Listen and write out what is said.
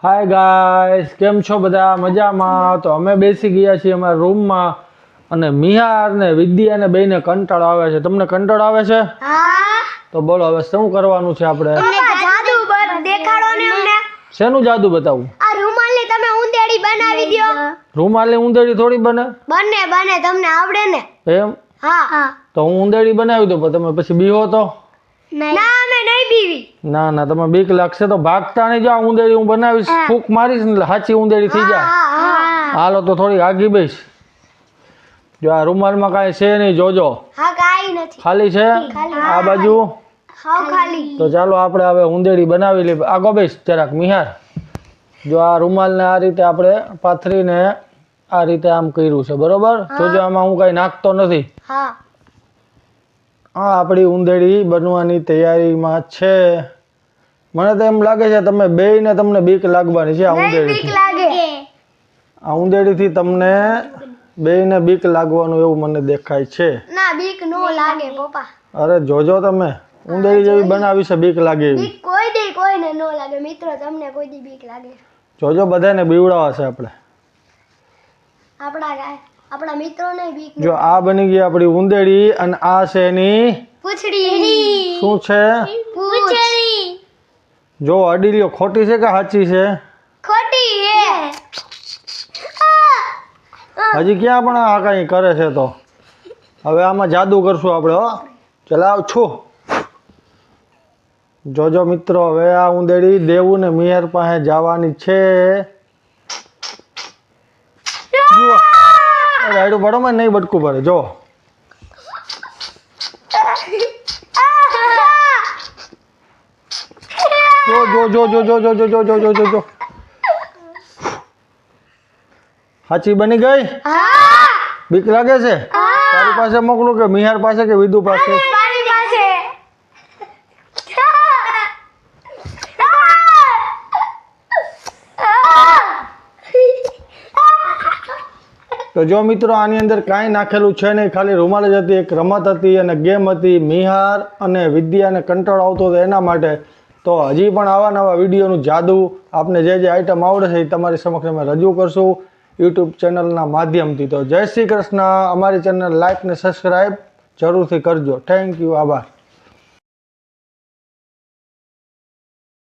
Hi guys, કેમ છો બધા? મજામાં? તો અમે બેસી ગયા છીએ અમારા રૂમમાં અને મિહાર ને વિદ્યાને બેયને કંટાળો આવે છે. તમને કંટાળો આવે છે? હા. તો બોલો હવે શું કરવાનું છે આપણે? જાદુ દેખાડો ને અમને. શેનું જાદુ બતાવું? આ રૂમાલની તમે ઉંદેડી બનાવી દ્યો. રૂમાલની ઉંદેડી થોડી બને. બને તમને આવડે ને? એમ? હા. તો હું ઉંદેડી બનાવી દઉં પણ તમે પછી બીવો તો? ના અમે નહીં બીવી. ના તમે બીક લાગશે તો ભાગતા નહીં જાઓ. ઉંદેડી હું બનાવીશ, ફૂંક મારીશ ને એટલે સાચી ઉંદેડી થઈ જાય. હા. હાલો તો થોડી આગી બેસ. જો આ રૂમાલમાં કાંઈ છે નહીં, જોજો. હા કાઈ નથી. ખાલી છે આ બાજુ. હાવ ખાલી. તો ચાલો આપણે હવે ઉંદેડી બનાવી લઈએ. આગો બેસ જરાક મિહાર. જો આ રૂમાલને આ રીતે આપણે પાથરીને આ રીતે આમ કર્યું છે, બરોબર? જોજો આમાં હું કાંઈ નાખતો નથી. હા. હા, આપણી ઉંદેડી બનવાની તૈયારીમાં છે. મને તો એમ લાગે છે તમે બેયને તમને બીક લાગવાની છે આ ઉંદેડીથી. બીક લાગે. આ ઉંદેડીથી તમને બેયને બીક લાગવાનું એવું મને દેખાય છે. ના બીક નો લાગે પપ્પા. અરે જોજો તમે, ઉંદેડી જેવી બનાવી છે, બીક લાગે એવી. બીક કોઈને નો લાગે મિત્રો. તમને કોઈ દી બીક લાગે? જોજો બધાને બીવડાવા છે આપણે. આપણા મિત્રોને બીક જો આ બની ગઈ આપણી ઉંદેડી અને આ છે એની પૂંછડી. શું છે? પૂંછડી. જો અડીલીઓ ખોટી છે કે સાચી છે? ખોટી હે. હજી ક્યાં પણ આ કઈ કરે છે? તો હવે આમાં જાદુ કરશું આપણે. હો ચલાવ છો. જોજો મિત્રો, હવે આ ઉંદેડી દેવું ને મિહિર પાસે જવાની છે. જુઓ રાયડું પડો માં નહીં બટકું ભરે. જો જો જો જો જો જો જો જો જો જો જો સાચી બની ગઈ. બીક લાગે છે? તારી પાસે મોકલું કે મિહાર પાસે કે વિદુ પાસે? મારી પાસે. તો જો મિત્રો, આની અંદર કાંઈ નાખેલું છે નહીં, ખાલી રૂમાલ જ હતી, એક રમત હતી અને ગેમ હતી. મિહાર અને વિદ્યાને કંટાળો આવતો હતો એના માટે. તો હજી પણ આવા નવા વિડીયોનું જાદુ આપને જે આઈટમ આવડે છે એ તમારી સમક્ષ અમે રજૂ કરશું યુટ્યુબ ચેનલના માધ્યમથી. તો જય શ્રી કૃષ્ણ. અમારી ચેનલ લાઈક ને સબસ્ક્રાઈબ જરૂરથી કરજો. Thank you. આભાર.